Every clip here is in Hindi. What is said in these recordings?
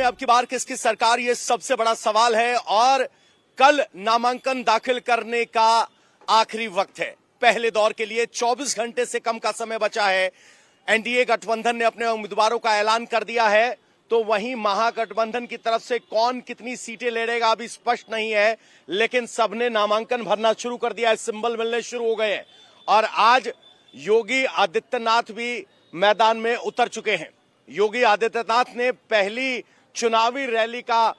में अब की बार किसकी सरकार, ये सबसे बड़ा सवाल है। और कल नामांकन दाखिल करने का आखिरी वक्त है। पहले दौर के लिए 24 घंटे से कम का समय बचा है। एनडीए गठबंधन ने अपने उम्मीदवारों का ऐलान कर दिया है, तो वहीं महागठबंधन की तरफ से कौन कितनी सीटें लड़ेगा अभी स्पष्ट नहीं है, लेकिन सबने नामांकन भरना शुरू कर दिया है, सिंबल मिलने शुरू हो गए हैं। और आज योगी आदित्यनाथ भी मैदान में उतर चुके हैं। योगी आदित्यनाथ ने पहली चुनावी रैली का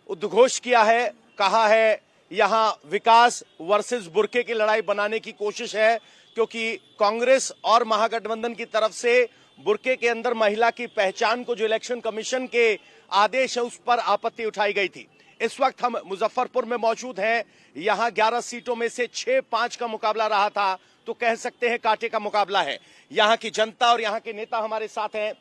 उद्घोष किया है, कहा है यहां विकास वर्सेस बुर्के की लड़ाई बनाने की कोशिश है, क्योंकि कांग्रेस और महागठबंधन की तरफ से बुर्के के अंदर महिला की पहचान को जो इलेक्शन कमीशन के आदेश है उस पर आपत्ति उठाई गई थी। इस वक्त हम मुजफ्फरपुर में मौजूद हैं। यहां 11 सीटों में से 6-5 का मुकाबला रहा था, तो कह सकते हैं कांटे का मुकाबला है। यहां की जनता और यहां के नेता हमारे साथ हैं।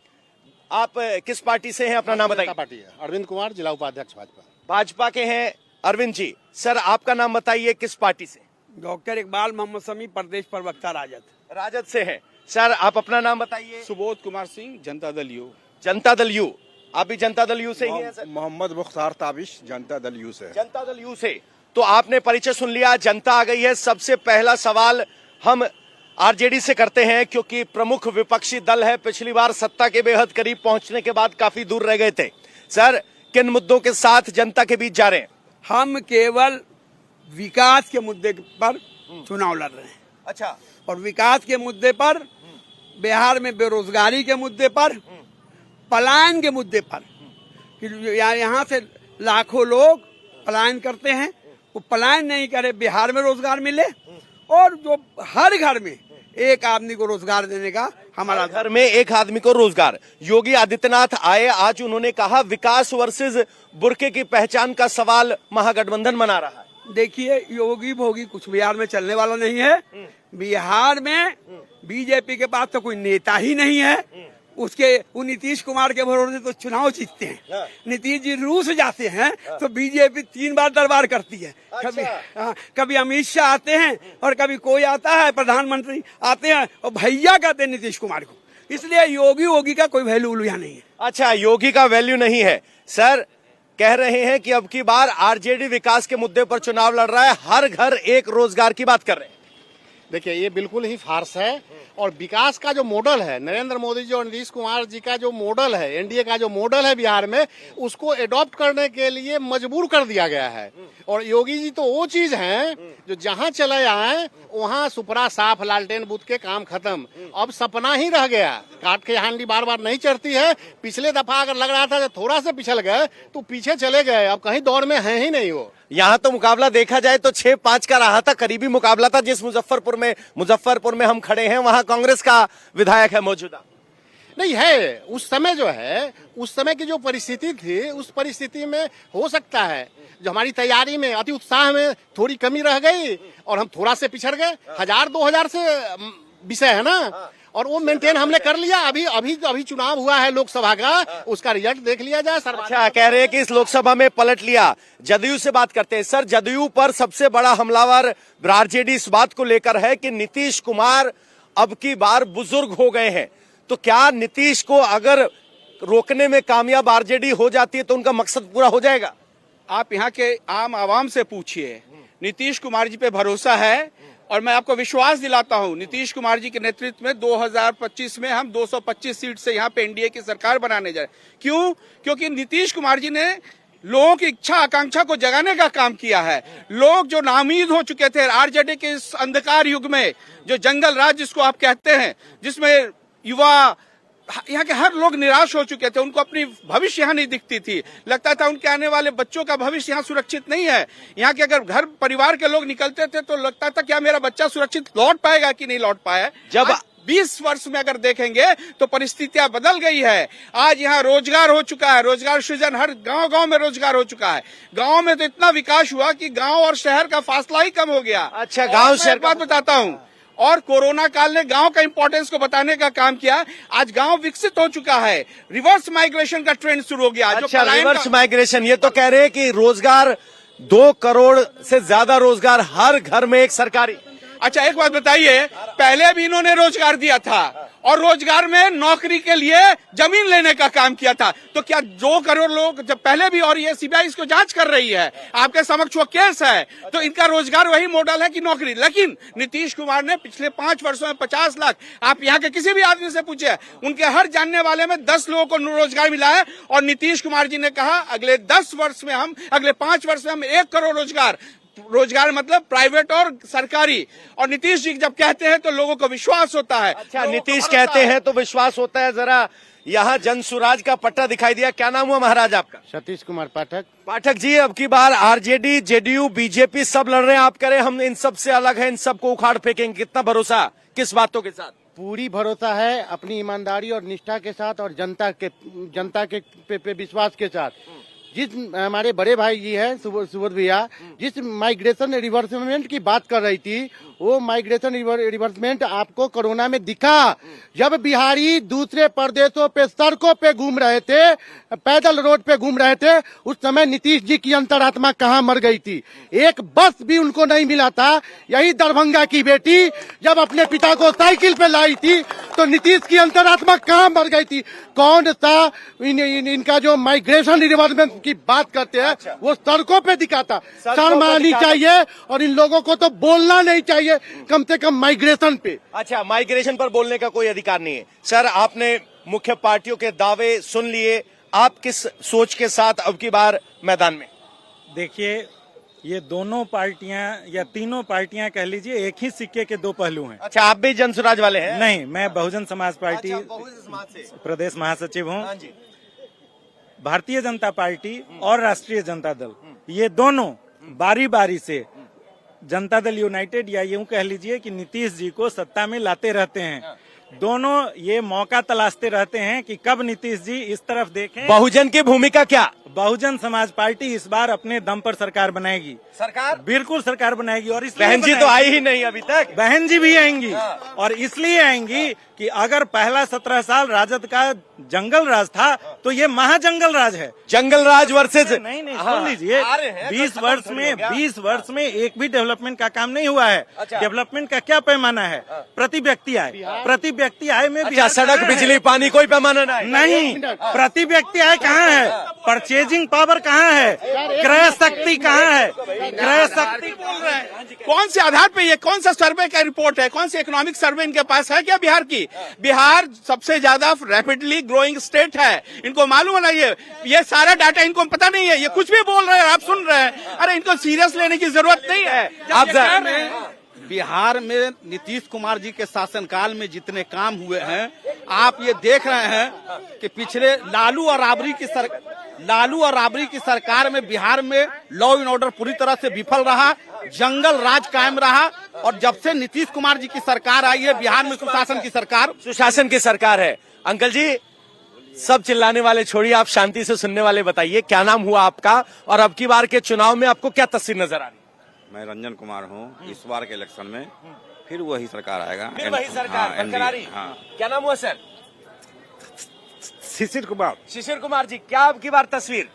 आप किस पार्टी से हैं, अपना नाम बताइए। पार्टी है अरविंद कुमार, जिला उपाध्यक्ष भाजपा। भाजपा के हैं अरविंद जी। सर आपका नाम बताइए, किस पार्टी से? डॉक्टर इकबाल मोहम्मद समी, प्रदेश प्रवक्ता राजद से हैं। सर आप अपना नाम बताइए। सुबोध कुमार सिंह, जनता दल यू। जनता दल यू, आप भी जनता दल यू से ही हैं? मोहम्मद मुख्तार ताबिश, जनता दल यू से। जनता दल यू से। तो आपने परिचय सुन लिया, जनता आ गई है। सबसे पहला सवाल हम आरजेडी से करते हैं, क्योंकि प्रमुख विपक्षी दल है, पिछली बार सत्ता के बेहद करीब पहुंचने के बाद काफी दूर रह गए थे। सर किन मुद्दों के साथ जनता के बीच जा रहे हैं? हम केवल विकास के मुद्दे पर चुनाव लड़ रहे हैं। अच्छा। और विकास के मुद्दे पर, बिहार में बेरोजगारी के मुद्दे पर, पलायन के मुद्दे पर, कि यहाँ से लाखों लोग पलायन करते हैं, वो पलायन नहीं करे, बिहार में रोजगार मिले, और जो हर घर में एक आदमी को रोजगार देने का हमारा घर में एक आदमी को रोजगार। योगी आदित्यनाथ आए, आज उन्होंने कहा विकास वर्सेस बुर्के की पहचान का सवाल महागठबंधन बना रहा है। देखिए, योगी भोगी कुछ बिहार में चलने वाला नहीं है। बिहार में बीजेपी के पास तो कोई नेता ही नहीं है। वो नीतीश कुमार के भरोसे तो चुनाव जीतते हैं। नीतीश जी रूस जाते हैं तो बीजेपी 3 बार दरबार करती है। कभी अमित शाह आते हैं और कभी कोई आता है, प्रधानमंत्री आते हैं और भैया कहते हैं नीतीश कुमार को। इसलिए योगी का कोई वैल्यू यहाँ नहीं है। अच्छा, योगी का वैल्यू नहीं है। सर कह रहे हैं कि अब की बार आरजेडी विकास के मुद्दे पर चुनाव लड़ रहा है, हर घर एक रोजगार की बात कर रहे हैं। देखिए, ये बिल्कुल ही फार्स है। और विकास का जो मॉडल है, नरेंद्र मोदी जी और नीतीश कुमार जी का जो मॉडल है, एनडीए का जो मॉडल है बिहार में, उसको एडॉप्ट करने के लिए मजबूर कर दिया गया है। और योगी जी तो वो चीज हैं जो जहां चले आए वहां सुपरा साफ, लालटेन बूथ के काम खत्म। अब सपना ही रह गया। काट के हांडी बार बार नहीं चढ़ती है। पिछले दफा अगर लग रहा था थोड़ा सा पिछल गए तो पीछे चले गए, अब कहीं दौड़ में है ही नहीं वो। यहाँ तो मुकाबला देखा जाए तो 6-5 का रहा था, करीबी मुकाबला था। जिस मुजफ्फरपुर में हम खड़े हैं वहां कांग्रेस का विधायक है मौजूदा। नहीं है, उस समय जो है, उस समय की जो परिस्थिति थी, उस परिस्थिति में हो सकता है जो हमारी तैयारी में, अति उत्साह में थोड़ी कमी रह गई और हम थोड़ा से पिछड़ गए। 1000-2000 से विषय है ना, और वो मेंटेन हमने कर लिया। अभी चुनाव हुआ है लोकसभा का, उसका रिजल्ट देख लिया जाए। अच्छा, कह रहे हैं कि इस लोकसभा में पलट लिया। जदयू से बात करते हैं। सर, जदयू पर सबसे बड़ा हमलावर आरजेडी इस बात को लेकर है कि नीतीश कुमार अब की बार बुजुर्ग हो गए हैं, तो क्या नीतीश को अगर रोकने में कामयाब आरजेडी हो जाती है तो उनका मकसद पूरा हो जाएगा? आप यहाँ के आम आवाम से पूछिए, नीतीश कुमार जी पे भरोसा है। और मैं आपको विश्वास दिलाता हूँ, नीतीश कुमार जी के नेतृत्व में 2025 में हम 225 सीट से यहाँ पे एनडीए की सरकार बनाने जा रहे हैं। क्यों? क्योंकि नीतीश कुमार जी ने लोगों की इच्छा आकांक्षा को जगाने का काम किया है। लोग जो नाउम्मीद हो चुके थे आरजेडी के इस अंधकार युग में, जो जंगल राज जिसको आप कहते हैं, जिसमें युवा, यहाँ के हर लोग निराश हो चुके थे। उनको अपनी भविष्य यहाँ नहीं दिखती थी। लगता था उनके आने वाले बच्चों का भविष्य यहाँ सुरक्षित नहीं है। यहाँ के अगर घर परिवार के लोग निकलते थे तो लगता था क्या मेरा बच्चा सुरक्षित लौट पाएगा कि नहीं लौट पाया। जब 20 वर्ष में अगर देखेंगे तो परिस्थितियां बदल गई है। आज यहाँ रोजगार हो चुका है, रोजगार सृजन हर गांव में रोजगार हो चुका है। गांव में तो इतना विकास हुआ कि गांव और शहर का फासला ही कम हो गया। अच्छा, गांव शहर बात बताता हूँ। और कोरोना काल ने गांव का इंपॉर्टेंस को बताने का काम किया। आज गांव विकसित हो चुका है, रिवर्स माइग्रेशन का ट्रेंड शुरू हो गया। अच्छा, रिवर्स माइग्रेशन, ये तो कह रहे हैं कि रोजगार 2 करोड़ से ज्यादा रोजगार हर घर में एक सरकारी। अच्छा, एक बात बताइए, पहले भी इन्होंने रोजगार दिया था और रोजगार में नौकरी के लिए जमीन लेने का काम किया था। तो क्या 2 करोड़ लोग जब पहले भी, और ये सीबीआई इसको जांच कर रही है, आपके समक्ष वो केस है, तो इनका रोजगार वही मॉडल है कि नौकरी। लेकिन नीतीश कुमार ने पिछले 5 वर्षों में 50 लाख, आप यहाँ के किसी भी आदमी से पूछे, उनके हर जानने वाले में 10 लोगों को रोजगार मिला है। और नीतीश कुमार जी ने कहा अगले 5 वर्ष में हम 1 करोड़ रोजगार मतलब प्राइवेट और सरकारी। और नीतीश जी जब कहते हैं तो लोगों को विश्वास होता है। अच्छा, नीतीश कहते हैं तो विश्वास होता है। जरा यहाँ जन सुराज का पट्टा दिखाई दिया। क्या नाम हुआ महाराज आपका? सतीश कुमार पाठक। पाठक जी, अब की बार आरजेडी, जेडीयू, बीजेपी सब लड़ रहे हैं। आप कह रहे हैं हम इन सब से अलग हैं, इन सबको उखाड़ फेंकेंगे। कितना भरोसा, किस बातों के साथ? पूरी भरोसा है अपनी ईमानदारी और निष्ठा के साथ और जनता के पे विश्वास के साथ। जिस हमारे बड़े भाई जी हैं सुबोध भैया, जिस माइग्रेशन रिवर्समेंट की बात कर रही थी, वो माइग्रेशन रिवर्समेंट आपको कोरोना में दिखा। जब बिहारी दूसरे प्रदेशों पे सड़कों पे घूम रहे थे, पैदल रोड पे घूम रहे थे, उस समय नीतीश जी की अंतरात्मा कहाँ मर गई थी? एक बस भी उनको नहीं मिला था। यही दरभंगा की बेटी जब अपने पिता को साइकिल पे लाई थी तो नीतीश की अंतरात्मा कहाँ मर गई थी? कौन सा इनका जो माइग्रेशन रिवर्समेंट की बात करते हैं, अच्छा, वो सड़कों पे दिखाता। शर्म आनी चाहिए और इन लोगों को तो बोलना नहीं चाहिए कम से कम माइग्रेशन पे। अच्छा, माइग्रेशन पर बोलने का कोई अधिकार नहीं है। सर, आपने मुख्य पार्टियों के दावे सुन लिए, आप किस सोच के साथ अब की बार मैदान में? देखिए, ये दोनों पार्टियां या तीनों पार्टियां कह लीजिए एक ही सिक्के के 2 पहलू हैं। अच्छा, आप भी जनसुराज वाले हैं? नहीं, मैं बहुजन समाज पार्टी से प्रदेश महासचिव हूँ। हाँ जी। भारतीय जनता पार्टी और राष्ट्रीय जनता दल, ये दोनों बारी बारी से जनता दल यूनाइटेड या यूं कह लीजिए कि नीतीश जी को सत्ता में लाते रहते हैं। दोनों ये मौका तलाशते रहते हैं कि कब नीतीश जी इस तरफ देखें। बहुजन की भूमिका क्या? बहुजन समाज पार्टी इस बार अपने दम पर सरकार बनाएगी। सरकार? बिल्कुल सरकार बनाएगी। और इसलिए बहन जी तो आई ही नहीं अभी तक। बहन जी भी आएंगी। और इसलिए आएंगी कि अगर पहला 17 साल राजद का जंगल राज था तो ये महाजंगल राज है। जंगल राज वर्सेज नहीं, सुन लीजिए, 20 वर्ष में एक भी डेवलपमेंट का काम नहीं हुआ है। अच्छा। डेवलपमेंट का क्या पैमाना है? प्रति व्यक्ति आय में अच्छा, सड़क, बिजली, पानी, कोई पैमाना नहीं। प्रति व्यक्ति आय कहाँ है? परचेजिंग पावर कहाँ है? क्रय शक्ति कहाँ है? क्रय शक्ति बोल रहे हैं। कौन से आधार पे, ये कौन सा सर्वे का रिपोर्ट है? कौन सी इकोनॉमिक सर्वे इनके पास है क्या बिहार की? बिहार सबसे ज्यादा रैपिडली ग्रोइंग स्टेट है, इनको मालूम है ना? ये सारा डाटा इनको पता नहीं है। ये कुछ भी बोल रहे हैं, आप सुन रहे हैं। अरे इनको सीरियस लेने की जरूरत नहीं है। आप बिहार में नीतीश कुमार जी के शासनकाल में जितने काम हुए हैं, आप ये देख रहे हैं कि पिछले लालू और राबड़ी की सरकार में बिहार में लॉ एंड ऑर्डर पूरी तरह से विफल रहा, जंगल राज कायम रहा। और जब से नीतीश कुमार जी की सरकार आई है, बिहार में सुशासन की सरकार है। अंकल जी, सब चिल्लाने वाले छोड़िए, आप शांति से सुनने वाले बताइए, क्या नाम हुआ आपका और अब की बार के चुनाव में आपको क्या तस्वीर नजर आ रही? मैं रंजन कुमार हूँ। इस बार के इलेक्शन में फिर वही सरकार आएगा। फिर वही सरकार बरकरारी। हाँ। क्या नाम हुआ सर? शिशिर कुमार। शिशिर कुमार जी, क्या अब की बार तस्वीर?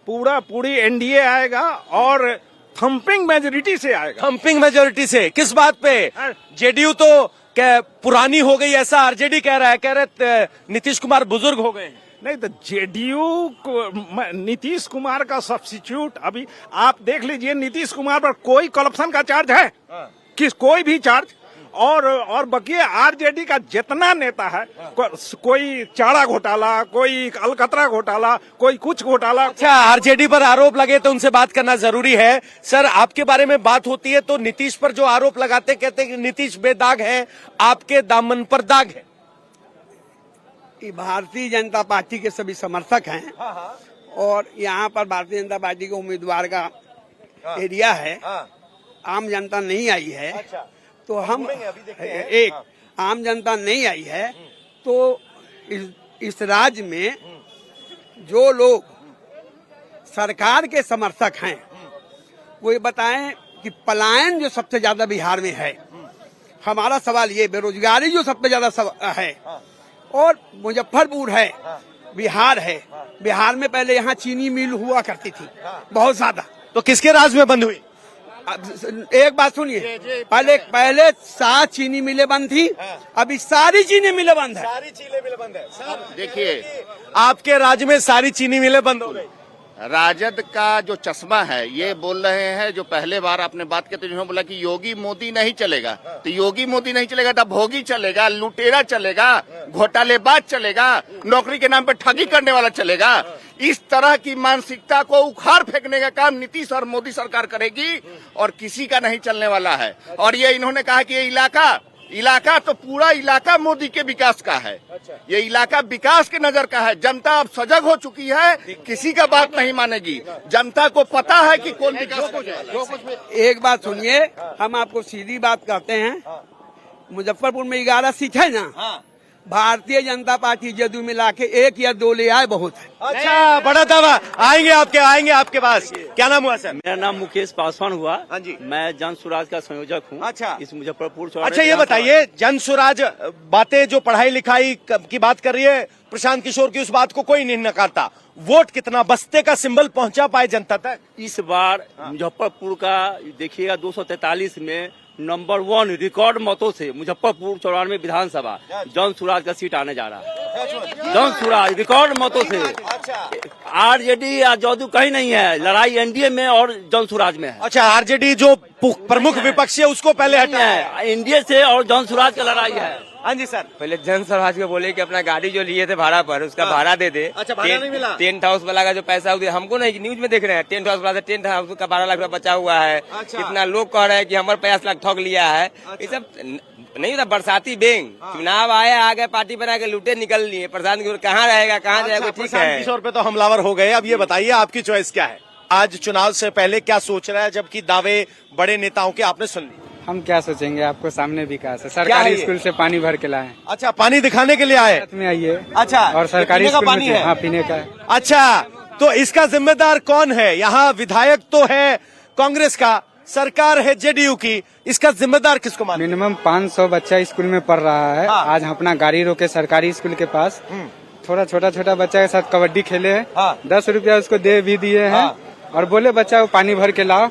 पूरी एनडीए आएगा और थम्पिंग मेजोरिटी से आएगा। थम्पिंग मेजोरिटी से? किस बात पे? जेडीयू तो क्या पुरानी हो गई ऐसा आरजेडी कह रहा है, कह रहे नीतीश कुमार बुजुर्ग हो गए। नहीं तो जेडीयू को नीतीश कुमार का सब्स्टिट्यूट, अभी आप देख लीजिए, नीतीश कुमार पर कोई करप्शन का चार्ज है? कोई भी चार्ज? और बकिए आरजेडी का जितना नेता है, कोई चारा घोटाला, कोई अलकतरा घोटाला, कोई कुछ घोटाला। अच्छा, आरजेडी पर आरोप लगे तो उनसे बात करना जरूरी है। सर, आपके बारे में बात होती है तो नीतीश पर जो आरोप लगाते, कहते हैं कि नीतीश बेदाग है, आपके दामन पर दाग है। भारतीय जनता पार्टी के सभी समर्थक हैं और यहाँ पर भारतीय जनता पार्टी के उम्मीदवार का एरिया है। आम जनता नहीं आई है। अच्छा। तो हम आम जनता नहीं आई है तो इस राज्य में जो लोग सरकार के समर्थक हैं वो ये बताएं कि पलायन जो सबसे ज्यादा बिहार में है, हमारा सवाल ये, बेरोजगारी जो सबसे ज्यादा है, और मुजफ्फरपुर है, बिहार है। बिहार में पहले यहाँ चीनी मिल हुआ करती थी बहुत ज्यादा। तो किसके राज में बंद हुई? अब एक बात सुनिए, पहले 7 चीनी मिलें बंद थी, अभी सारी चीनी मिलें बंद है। सारी चीनी मिलें बंद है। सर देखिए, आपके राज्य में सारी चीनी मिलें बंद हो गई। राजद का जो चश्मा है, ये बोल रहे हैं, जो पहले बार आपने बात की तो जिन्होंने बोला कि योगी मोदी नहीं चलेगा, तो योगी मोदी नहीं चलेगा तो भोगी चलेगा, लुटेरा चलेगा, घोटालेबाज चलेगा, नौकरी के नाम पे ठगी करने वाला चलेगा। इस तरह की मानसिकता को उखाड़ फेंकने का काम नीतीश और मोदी सरकार करेगी और किसी का नहीं चलने वाला है। और ये इन्होंने कहा कि ये इलाका तो पूरा इलाका मोदी के विकास का है। ये इलाका विकास के नजर का है। जनता अब सजग हो चुकी है, किसी का बात नहीं मानेगी। जनता को पता है कि कौन विकास। एक बात सुनिए, हम आपको सीधी बात कहते हैं, मुजफ्फरपुर में 11 सीट है ना, भारतीय जनता पार्टी जदयू मिला के 1 या 2 ले आए बहुत है। अच्छा, बड़ा दावा। आएंगे आपके पास। क्या नाम हुआ सर? मेरा नाम मुकेश पासवान हुआ। हाँ जी। मैं जन स्वराज का संयोजक हूँ। अच्छा। इस मुजफ्फरपुर चौराहे। अच्छा, ये बताइए, जन स्वराज बातें जो पढ़ाई लिखाई की बात कर रही है, प्रशांत किशोर की उस बात को कोई नहीं नकारता। वोट कितना बस्ते का सिंबल पहुंचा पाए जनता तक? इस बार मुजफ्फरपुर का देखिएगा 243 में नंबर 1 रिकॉर्ड मतों से मुजफ्फरपुर 94 विधानसभा जन स्वराज का सीट आने जा रहा है। जन स्वराज रिकॉर्ड मतों से। आरजेडी या जदयू कहीं नहीं है, लड़ाई एनडीए में और जन स्वराज में है। अच्छा, आरजेडी जो प्रमुख विपक्षी है उसको पहले हटा है, एनडीए से और जन स्वराज का लड़ाई है। हाँ जी सर। पहले जन स्वराज को बोले कि अपना गाड़ी जो लिए थे भाड़ा पर, उसका भाड़ा दे दे। अच्छा, भाड़ा नहीं मिला। टेंट हाउस वाला का जो पैसा हमको नहीं, न्यूज में देख रहे हैं, टेंट हाउस वाला टेंट हाउस का 12 लाख रुपया बचा हुआ है। अच्छा। कितना लोग कह रहे हैं कि हमारे 50 लाख ठग लिया है। ये सब नहीं था, बरसाती बैंक। चुनाव आए, आगे पार्टी बना के लूटे निकल लिए। प्रशांत किशोर कहाँ रहेगा, कहाँ जाएगा, ठीक है। प्रशांत किशोर पे तो हमलावर हो गए। अब ये बताइए, आपकी चॉइस क्या है? आज चुनाव से पहले क्या सोच रहा है, जबकि दावे बड़े नेताओं के आपने सुन लिए? हम क्या सोचेंगे, आपको सामने विकास है। सरकारी स्कूल से पानी भर के लाए। अच्छा, पानी दिखाने के लिए आए? में आइए। अच्छा, और सरकारी स्कूल पानी है? हाँ, पीने का है। अच्छा, तो इसका जिम्मेदार कौन है? यहाँ विधायक तो है कांग्रेस का, सरकार है जेडीयू की, इसका जिम्मेदार किसको माने? मिनिमम 500 बच्चा स्कूल में पढ़ रहा है। आज हम अपना गाड़ी रोके सरकारी स्कूल के पास, थोड़ा छोटा बच्चा के साथ कबड्डी खेले है। 10 रुपया उसको दे भी दिए हैं और बोले बच्चा को पानी भर के लाओ।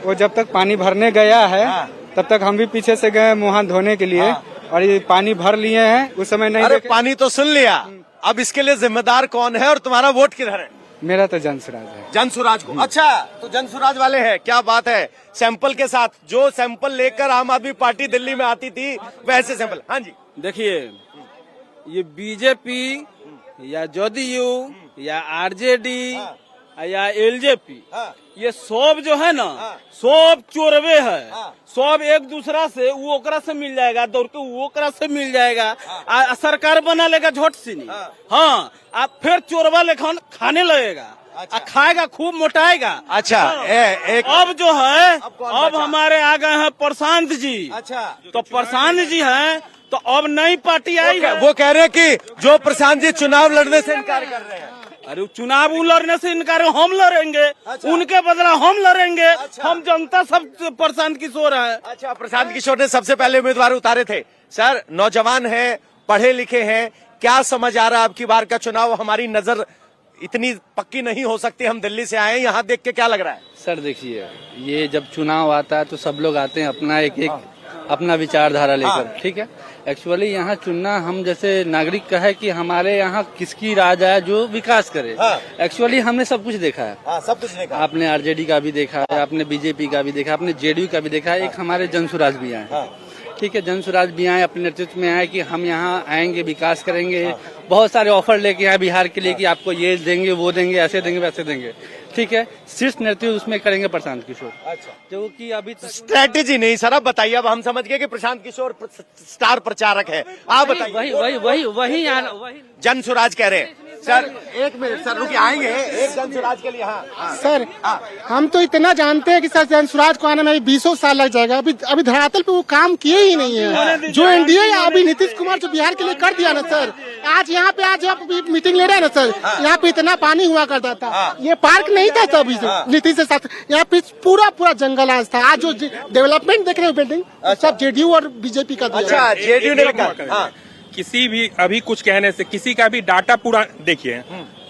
वो जब तक पानी भरने गया है तब तक हम भी पीछे से गए मुँह हाथ धोने के लिए, और ये पानी भर लिए हैं। उस समय नहीं। अरे पानी तो सुन लिया, अब इसके लिए जिम्मेदार कौन है और तुम्हारा वोट किधर है? मेरा तो जन स्वराज है। जन स्वराज को। अच्छा, तो जन स्वराज वाले हैं, क्या बात है। सैंपल के साथ, जो सैंपल लेकर आम आदमी पार्टी दिल्ली में आती थी वैसे सैंपल। हाँ जी। देखिए, ये बीजेपी या जदयू या आरजेडी या एलजेपी, ये सब जो है ना, सब चोरवे है। सब एक दूसरा से, वो ओकरा से मिल जाएगा, दौड़ के वो ओकरा से मिल जाएगा। सरकार बना लेगा झोट सिनी। हाँ, आप फिर चोरवा लेखन खाने लगेगा। खाएगा, खूब मोटाएगा। अच्छा, अब जो है, अब हमारे आ गए हैं प्रशांत जी। अच्छा, तो प्रशांत जी हैं, तो अब नई पार्टी आई है। वो कह रहे हैं कि जो प्रशांत जी चुनाव लड़ने से इनकार कर रहे हैं। अरे चुनाव लड़ने से इनकार, हम लड़ेंगे। अच्छा। उनके बदला हम लड़ेंगे। अच्छा। हम जनता सब प्रशांत किशोर है। अच्छा, प्रशांत किशोर ने सबसे पहले उम्मीदवार उतारे थे। सर, नौजवान है, पढ़े लिखे हैं, क्या समझ आ रहा है आपकी बार का चुनाव? हमारी नजर इतनी पक्की नहीं हो सकती, हम दिल्ली से आए, यहाँ देख के क्या लग रहा है? सर देखिए, ये जब चुनाव आता है तो सब लोग आते हैं अपना एक अपना विचारधारा लेकर, ठीक है। एक्चुअली यहाँ चुनना हम जैसे नागरिक का है कि हमारे यहाँ किसकी राज है जो विकास करे। एक्चुअली हमने सब कुछ देखा है। सब कुछ देखा। आपने आरजेडी का भी देखा है, आपने बीजेपी का भी देखा, आपने जेडीयू का भी देखा है। एक हमारे जन स्वराज भी आए, ठीक है। जन स्वराज भी आए, अपने नेतृत्व में आए कि हम यहाँ आएंगे, विकास करेंगे। बहुत सारे ऑफर लेके आए बिहार के लिए कि आपको ये देंगे, वो देंगे, ऐसे देंगे, वैसे देंगे, ठीक है। शीर्ष नेतृत्व उसमें करेंगे प्रशांत किशोर। अच्छा, जो कि अभी स्ट्रेटेजी नहीं सर, अब बताइए। अब हम समझ गए कि प्रशांत किशोर स्टार प्रचारक है। आप बताइए। वही जन स्वराज कह रहे हैं। सर, एक मिनट सर, रुकिए, आएंगे एक जन स्वराज के लिए। हाँ सर, हम तो इतना जानते हैं कि सर जन स्वराज को आने में 20 साल लग जाएगा। अभी धरातल पे वो काम किए ही नहीं है जो एनडीए या अभी नीतीश कुमार जो बिहार के लिए कर दिया ना सर। आज यहाँ पे आज आप मीटिंग ले रहे हैं ना सर, यहाँ पे इतना पानी हुआ करता था, ये पार्क नहीं था तब नीतीश के साथ। यहाँ पे पूरा जंगल आज था। आज जो डेवलपमेंट देख रहे हो बिल्डिंग, सब जेडीयू और बीजेपी का। अच्छा, जेडीयू ने किसी भी अभी कुछ कहने से किसी का भी डाटा पूरा देखिए,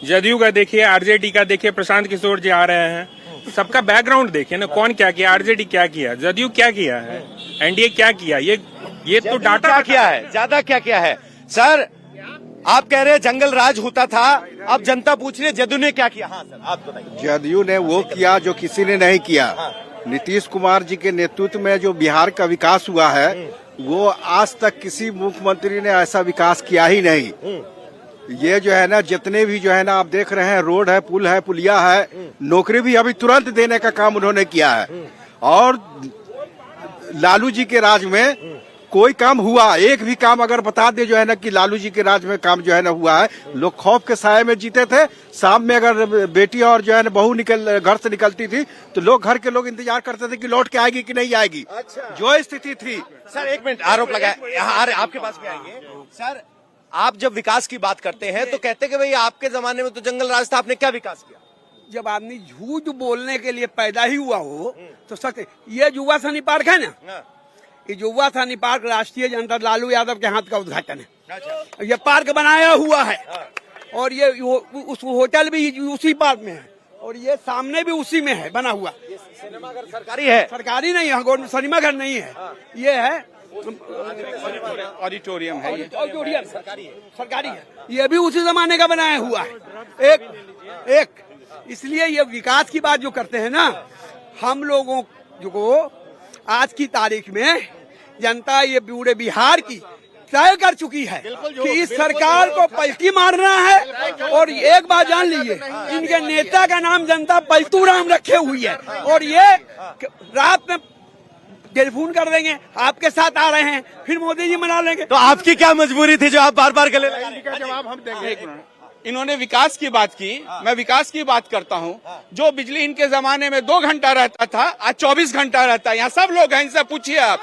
जदयू का देखिए, आरजेडी का देखिए, प्रशांत किशोर जी आ रहे हैं, सबका बैकग्राउंड देखिए ना, कौन क्या किया, आरजेडी क्या किया, जदयू क्या किया है, एनडीए क्या किया, ये तो डाटा क्या किया है, ज्यादा क्या किया है। सर आप कह रहे हैं जंगल राज होता था, अब जनता पूछ रही है जदयू ने क्या किया। हाँ सर आप बताइए। जदयू ने वो किया जो किसी ने नहीं किया। नीतीश कुमार जी के नेतृत्व में जो बिहार का विकास हुआ है वो आज तक किसी मुख्यमंत्री ने ऐसा विकास किया ही नहीं। ये जो है ना, जितने भी जो है ना आप देख रहे हैं, रोड है, पुल है, पुलिया है, नौकरी भी अभी तुरंत देने का काम उन्होंने किया है। और लालू जी के राज में कोई काम हुआ, एक भी काम अगर बता दे जो है ना कि लालू जी के राज में काम जो है ना हुआ है, लोग खौफ के साये में जीते थे। शाम में अगर बेटी और जो है ना बहू घर से निकलती थी तो लोग घर के लोग इंतजार करते थे कि लौट के आएगी कि नहीं आएगी। अच्छा। जो स्थिति थी। सर एक मिनट, आरोप लगाए, आपके पास भी आएंगे। सर आप जब विकास की बात करते हैं तो कहते कि भाई आपके जमाने में तो जंगल राज था, आपने क्या विकास किया। जब आदमी झूठ बोलने के लिए पैदा ही हुआ हो तो सच। ये युवा सैनिक पार्क है ना, ये युवा सैनिक पार्क राष्ट्रीय जनता लालू यादव के हाथ का उद्घाटन है। ये पार्क बनाया हुआ है और ये उस होटल भी उसी पार्क में है और ये सामने भी उसी में है बना हुआ। सिनेमाघर सरकारी है? सरकारी नहीं है, सिनेमाघर नहीं है, ये है ऑडिटोरियम है। ये ऑडिटोरियम सरकारी है। ये भी उसी जमाने का बनाया हुआ है। एक इसलिए ये विकास की बात जो करते हैं ना, हम लोगों को आज की तारीख में जनता ये पूरे बिहार की तय कर चुकी है कि इस सरकार को पलटी मारना है। और एक बात जान लीजिए, इनके नेता का नाम जनता पलतू राम रखे हुई है और ये रात में टेलीफोन कर देंगे, आपके साथ आ रहे हैं, फिर मोदी जी मना लेंगे। तो आपकी क्या मजबूरी थी जो आप बार बार गले लगाए? जवाब हम देंगे। इन्होंने विकास की बात की, मैं विकास की बात करता हूँ। जो बिजली इनके जमाने में 2 घंटा रहता था, आज 24 घंटा रहता है। यहाँ सब लोग हैं, इनसे पूछिए आप।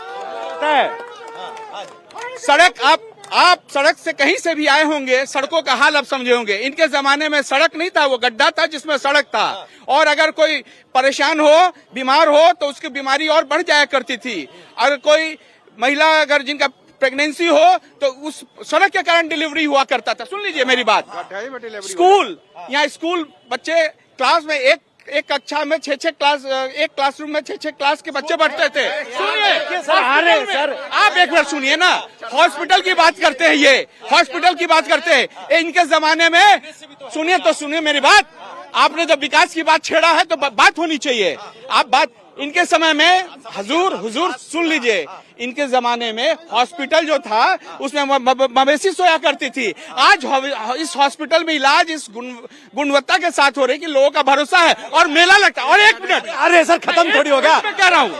सड़क आप सड़क से कहीं से भी आए होंगे, सड़कों का हाल आप समझे होंगे। इनके जमाने में सड़क नहीं था, वो गड्ढा था जिसमें सड़क था। और अगर कोई परेशान हो, बीमार हो तो उसकी बीमारी और बढ़ जाया करती थी। अगर कोई महिला अगर जिनका प्रेगनेंसी हो तो उस सड़क के कारण डिलीवरी हुआ करता था। सुन लीजिए मेरी बात। स्कूल, यहाँ स्कूल बच्चे क्लास में एक कक्षा में 6 क्लास, एक क्लासरूम में 6 क्लास के बच्चे बैठते थे। सुनिए सर, आप एक बार सुनिए ना। हॉस्पिटल की बात करते हैं, ये हॉस्पिटल की बात करते हैं। इनके जमाने में सुनिए मेरी बात। आपने जब विकास की बात छेड़ा है तो बात होनी चाहिए। आप बात इनके समय में हुजूर सुन लीजिए। इनके जमाने में हॉस्पिटल जो था उसमें मवेशी सोया करती थी। आज इस हॉस्पिटल में इलाज इस गुणवत्ता के साथ हो रही कि लोगों का भरोसा है और मेला लगता है। और एक मिनट, अरे सर खत्म थोड़ी होगा, मैं कह रहा हूँ।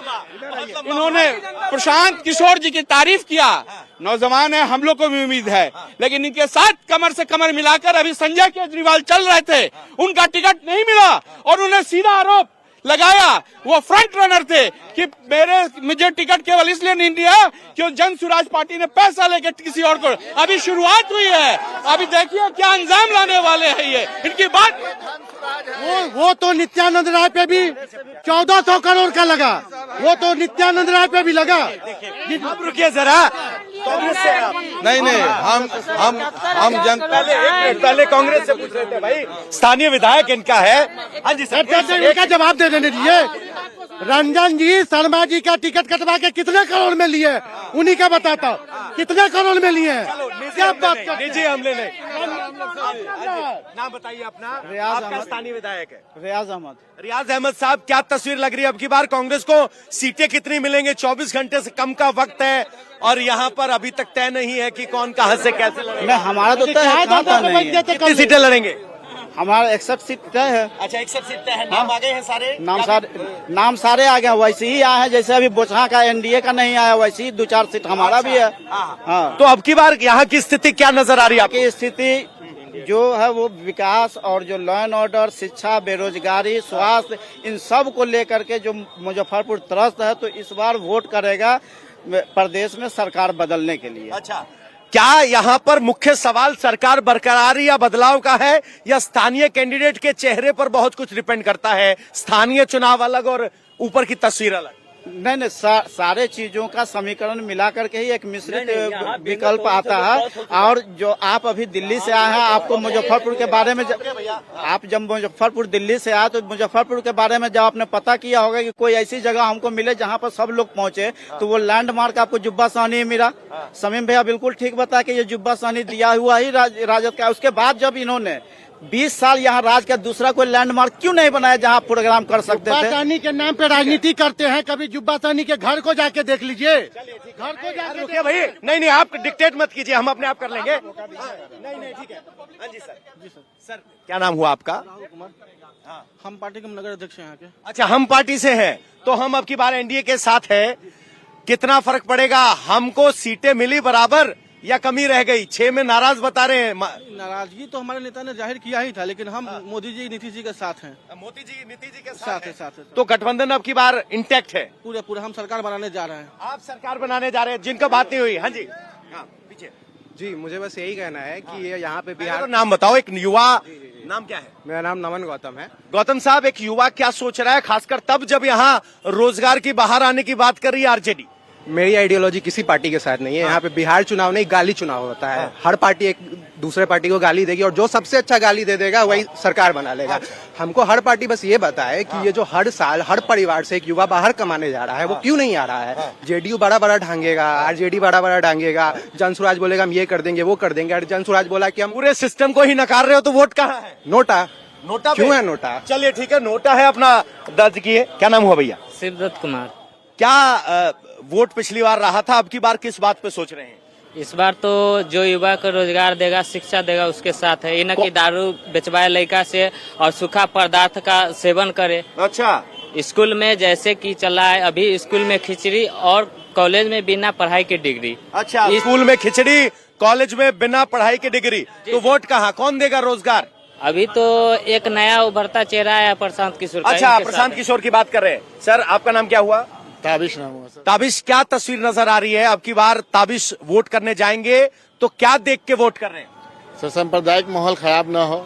इन्होंने प्रशांत किशोर जी की तारीफ किया। नौजवान है, हम लोग को भी उम्मीद है, लेकिन इनके साथ कमर से कमर मिलाकर अभी संजय केजरीवाल चल रहे थे, उनका टिकट नहीं मिला और उन्हें सीधा आरोप लगाया, वो फ्रंट रनर थे कि मुझे टिकट केवल इसलिए नहीं दिया कि जन स्वराज पार्टी ने पैसा लेकर किसी और को। अभी शुरुआत हुई है, अभी देखिए क्या अंजाम लाने वाले हैं ये। इनकी बात वो तो नित्यानंद राय पे भी 1400 करोड़ का लगा, वो तो नित्यानंद राय पे भी लगा। अब रुकिए जरा, कांग्रेस से नहीं हम पहले कांग्रेस से पूछ रहे थे भाई, स्थानीय विधायक इनका है। हाँ जी सर, इनका जवाब दे देने दीजिए। रंजन जी शर्मा जी का टिकट कटवा के कितने करोड़ में लिए, उन्हीं का बताता कितने करोड़ में लिए हैं। क्या बात कर निजी हमले नहीं। नाम बताइए अपना। आपका स्थानीय विधायक है रियाज अहमद साहब, क्या तस्वीर लग रही है अब की बार कांग्रेस को? सीटें कितनी मिलेंगे? 24 घंटे से कम का वक्त है और यहाँ पर अभी तक तय नहीं है कि कौन कहाँ से कैसे लड़ेगा। हमारा तो तय है। कितनी सीटें लड़ेंगे? हमारा 61 सीट तय है। अच्छा 61 सीट तय है। नाम आ गए हैं सारे? नाम सारे आ गए, वैसे ही आए हैं जैसे अभी बोचहा का एनडीए का नहीं आया, वैसे ही 2-4 सीट हमारा भी है। हाँ। तो अब की बार यहाँ की स्थिति क्या नजर आ रही है आपकी? स्थिति जो है वो विकास और जो लॉ एंड ऑर्डर, शिक्षा, बेरोजगारी, स्वास्थ्य, इन सब को लेकर के जो मुजफ्फरपुर त्रस्त है, तो इस बार वोट करेगा प्रदेश में सरकार बदलने के लिए। अच्छा, क्या यहाँ पर मुख्य सवाल सरकार बरकरार या बदलाव का है, या स्थानीय कैंडिडेट के चेहरे पर बहुत कुछ डिपेंड करता है? स्थानीय चुनाव अलग और ऊपर की तस्वीर अलग। नहीं सारे चीजों का समीकरण मिला करके ही एक मिश्रित विकल्प आता है। और जो आप अभी दिल्ली से आए हैं, आपको मुजफ्फरपुर के बारे में आप जब मुजफ्फरपुर दिल्ली से आए तो मुजफ्फरपुर के बारे में जब आपने पता किया होगा कि कोई ऐसी जगह हमको मिले जहाँ पर सब लोग पहुँचे, तो वो लैंडमार्क आपको जुब्बा साहनी मिला। समीम भैया बिल्कुल ठीक बताया कि ये जुब्बा साहनी दिया हुआ ही राजद का। उसके बाद जब इन्होंने 20 साल यहाँ राज का दूसरा कोई लैंडमार्क क्यों नहीं बनाया जहाँ प्रोग्राम कर सकते थे? साहनी के नाम पे राजनीति करते हैं, कभी जुब्बा साहनी के घर को जाके देख लीजिए। घर को जाके रुकिए भाई, नहीं आप डिक्टेट मत कीजिए, हम अपने आप कर लेंगे। नहीं ठीक है। हाँ जी सर। सर क्या नाम हुआ आपका? हम पार्टी के नगर अध्यक्ष यहाँ के। अच्छा, हम पार्टी से हैं, तो हम अब की बार एनडीए के साथ है। कितना फर्क पड़ेगा? हमको सीटें मिली बराबर या कमी रह गई? 6 में नाराज बता रहे हैं। नाराजगी तो हमारे नेता ने जाहिर किया ही था, लेकिन हम मोदी जी नीतीश जी के साथ हैं। मोदी जी नीतीश जी के साथ है। तो गठबंधन अब की बार इंटैक्ट है? पूरे हम सरकार बनाने जा रहे हैं। आप सरकार बनाने जा रहे हैं, जिनका बात नहीं हुई। हाँ जी, पीछे जी, मुझे बस यही कहना है कि ये यहाँ पे बिहार। नाम बताओ, एक युवा। नाम क्या है? मेरा नाम नमन गौतम है। गौतम साहब, एक युवा क्या सोच रहा है, खासकर तब जब यहाँ रोजगार की बाहर आने की बात कर रही है आरजेडी? मेरी आइडियोलॉजी किसी पार्टी के साथ नहीं है। यहाँ पे बिहार चुनाव नहीं, गाली चुनाव होता है। हर पार्टी एक दूसरे पार्टी को गाली देगी और जो सबसे अच्छा गाली दे देगा वही सरकार बना लेगा। हमको हर पार्टी बस ये बताए कि ये जो हर साल हर परिवार से एक युवा बाहर कमाने जा रहा है, वो क्यों नहीं आ रहा है? जेडीयू बड़ा ढांगेगा, आरजेडी बड़ा ढांगेगा, जनसुराज बोलेगा हम ये कर देंगे वो कर देंगे। जनसुराज बोला कि हम पूरे सिस्टम को ही नकार रहे हो, तो वोट कहाँ है? नोटा नोटा क्यों है? नोटा चलिए ठीक है, नोटा है, अपना दर्ज किए। क्या नाम हुआ भैया? शिवदत्त कुमार। क्या वोट पिछली बार रहा था, अब की बार किस बात पे सोच रहे हैं? इस बार तो जो युवा को रोजगार देगा, शिक्षा देगा, उसके साथ है। ये न कि दारू बेचवाए लड़का से और सूखा पदार्थ का सेवन करे। अच्छा, स्कूल में जैसे कि चला है अभी, स्कूल में खिचड़ी और कॉलेज में बिना पढ़ाई की डिग्री। अच्छा, स्कूल में खिचड़ी, कॉलेज में बिना पढ़ाई की डिग्री, तो वोट कहाँ? कौन देगा रोजगार? अभी तो एक नया उभरता चेहरा है प्रशांत किशोर। अच्छा, प्रशांत किशोर की बात कर रहे हैं। सर आपका नाम क्या हुआ? ताबिश नाम हुआ सर। ताबिश, क्या तस्वीर नजर आ रही है अब की बार? ताबिश वोट करने जाएंगे तो क्या देख के वोट कर रहे हैं? सर सांप्रदायिक माहौल खराब ना हो,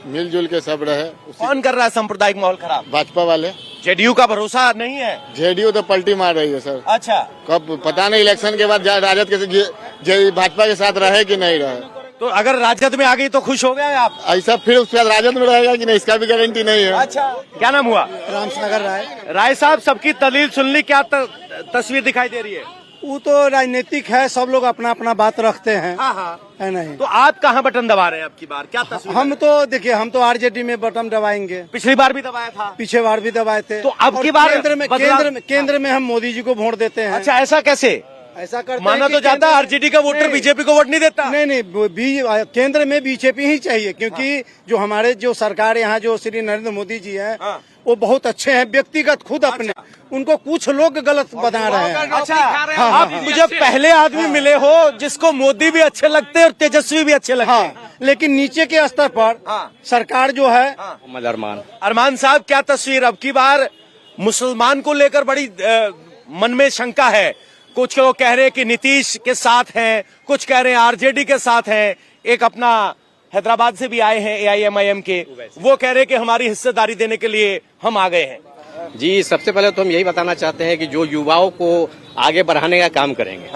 मिलजुल के सब रहे। कौन कर रहा है सांप्रदायिक माहौल खराब? भाजपा वाले। जेडीयू का भरोसा नहीं है? जेडीयू तो पलटी मार रही है सर। अच्छा, कब पता नहीं, इलेक्शन के बाद राजद के भाजपा के साथ रहे कि नहीं रहे। तो अगर राजद में आ गई तो खुश हो गए आप? ऐसा फिर उसके बाद राजद में रहेगा कि नहीं, इसका भी गारंटी नहीं है। अच्छा, क्या नाम हुआ? रामनगर राय साहब, सबकी दलील सुन ली, क्या तस्वीर दिखाई दे रही है? वो तो राजनीतिक है, सब लोग अपना अपना बात रखते हैं। है नहीं? तो आप कहाँ बटन दबा रहे हैं अब की बार? क्या तस्वीर? हम तो देखिए, हम तो आरजेडी में बटन दबाएंगे। पिछली बार भी दबाया था, पिछले बार भी दबाए थे। तो अब की बार केंद्र में हम मोदी जी को वोट देते हैं। अच्छा, ऐसा कैसे? ऐसा करते माना तो जाता है आरजेडी का वोटर बीजेपी को वोट नहीं देता। नहीं, केंद्र में बीजेपी ही चाहिए, क्योंकि जो हमारे जो सरकार यहाँ जो श्री नरेंद्र मोदी जी हैं, वो बहुत अच्छे हैं व्यक्तिगत, खुद अपने। उनको कुछ लोग गलत बता रहे हैं। अच्छा, आप मुझे पहले आदमी मिले हो जिसको मोदी भी अच्छे लगते हैं और तेजस्वी भी अच्छे लगते हैं। लेकिन नीचे के स्तर पर सरकार जो है। अरमान साहब, क्या तस्वीर अब की बार? मुसलमान को लेकर बड़ी मन में शंका है। कुछ लोग कह रहे हैं कि नीतीश के साथ हैं, कुछ कह रहे हैं आरजेडी के साथ हैं। एक अपना हैदराबाद से भी आए हैं AIMIM के, वो कह रहे हैं कि हमारी हिस्सेदारी देने के लिए हम आ गए हैं। जी, सबसे पहले तो हम यही बताना चाहते हैं कि जो युवाओं को आगे बढ़ाने का काम करेंगे,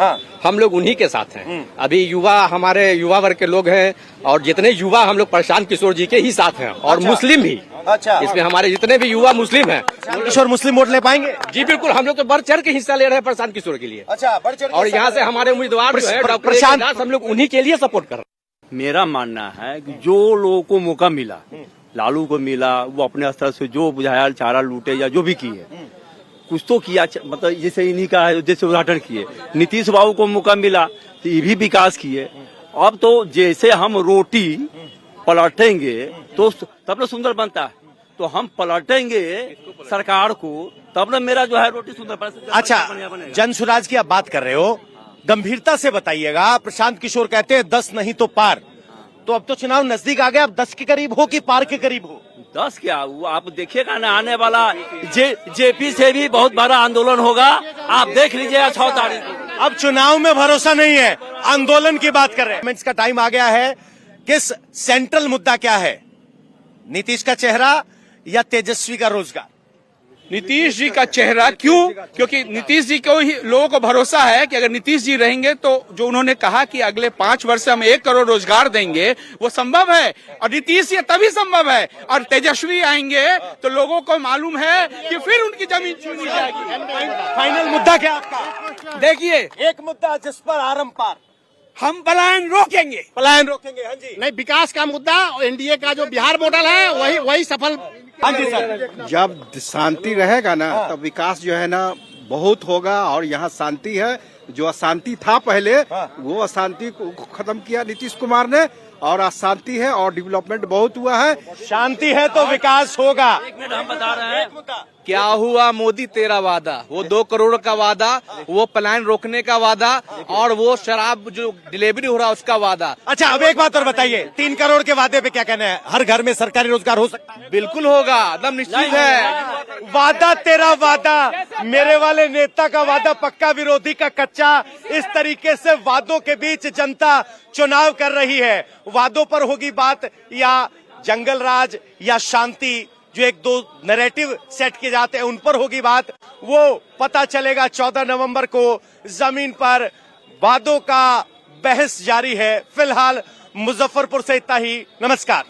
हम लोग उन्हीं के साथ हैं। अभी युवा हमारे युवा वर्ग के लोग हैं और जितने युवा हम लोग प्रशांत किशोर जी के ही साथ हैं और मुस्लिम भी। अच्छा, इसमें हमारे जितने भी युवा मुस्लिम हैं, किशोर मुस्लिम वोट ले पाएंगे? जी बिल्कुल, हम लोग तो बढ़ चढ़ के हिस्सा ले रहे हैं प्रशांत किशोर के लिए। अच्छा, बढ़ चढ़ के। और यहाँ से हमारे उम्मीदवार जो है प्रशांत, हम लोग उन्हीं के लिए सपोर्ट कर रहे हैं। मेरा मानना है कि जो लोगों को मौका मिला, लालू को मिला, वो अपने स्तर से जो बुझाया चारा लूटे या जो भी किए, कुछ तो किया। मतलब जैसे इन्हीं का जैसे उद्घाटन किए, नीतीश बाबू को मौका मिला तो ये भी विकास किए। अब तो जैसे हम रोटी पलटेंगे तो तब ना सुंदर बनता है, तो हम पलटेंगे सरकार को तब ना मेरा जो है रोटी सुंदर बनेगा। अच्छा, जनसुराज की आप बात कर रहे हो, गंभीरता से बताइएगा। प्रशांत किशोर कहते हैं 10 नहीं तो पार, तो अब तो चुनाव नजदीक आ गया, अब 10 के करीब हो कि पार के करीब हो? 10 क्या, वो आप देखिएगा ना, आने वाला जेपी से भी बहुत बड़ा आंदोलन होगा, आप देख लीजिएगा 6 तारीख को। अब चुनाव में भरोसा नहीं है, आंदोलन की बात कर रहे हैं। का टाइम आ गया है। किस सेंट्रल मुद्दा क्या है? नीतीश का चेहरा या तेजस्वी का रोजगार? नीतीश जी का चेहरा क्यों? क्योंकि नीतीश जी को ही लोगों को भरोसा है कि अगर नीतीश जी रहेंगे तो जो उन्होंने कहा कि अगले 5 वर्ष हम 1 करोड़ रोजगार देंगे, वो संभव है। और नीतीश जी तभी संभव है। और तेजस्वी आएंगे तो लोगों को मालूम है कि फिर उनकी जमीन छीनी जाएगी। फाइनल मुद्दा क्या आपका? देखिए, एक मुद्दा जिस पर आरम पार, हम पलायन रोकेंगे। पलायन रोकेंगे। हाँ जी, नहीं, विकास का मुद्दा एनडीए का जो बिहार मॉडल है वही सफल। हाँ जी सर। जब शांति रहेगा ना तब विकास जो है ना बहुत होगा। और यहाँ शांति है, जो अशांति था पहले वो अशांति को खत्म किया नीतीश कुमार ने, और अशांति है और डेवलपमेंट बहुत हुआ है। शांति है तो विकास होगा। हम बता रहे हैं क्या हुआ मोदी तेरा वादा, वो 2 करोड़ का वादा, वो पलायन रोकने का वादा, और वो शराब जो डिलीवरी हो रहा है उसका वादा। अच्छा, अब एक बात और बताइए, 3 करोड़ के वादे पे क्या कहना है? हर घर में सरकारी रोजगार हो सकता है? बिल्कुल होगा, एकदम निश्चित है। वादा तेरा वादा, मेरे वाले नेता का वादा पक्का, विरोधी का कच्चा। इस तरीके से वादों के बीच जनता चुनाव कर रही है। वादों पर होगी बात या जंगल राज या शांति, जो 1-2 नैरेटिव सेट किए जाते हैं उन पर होगी बात, वो पता चलेगा 14 नवंबर को। जमीन पर वादों का बहस जारी है। फिलहाल मुजफ्फरपुर से इतना ही। नमस्कार।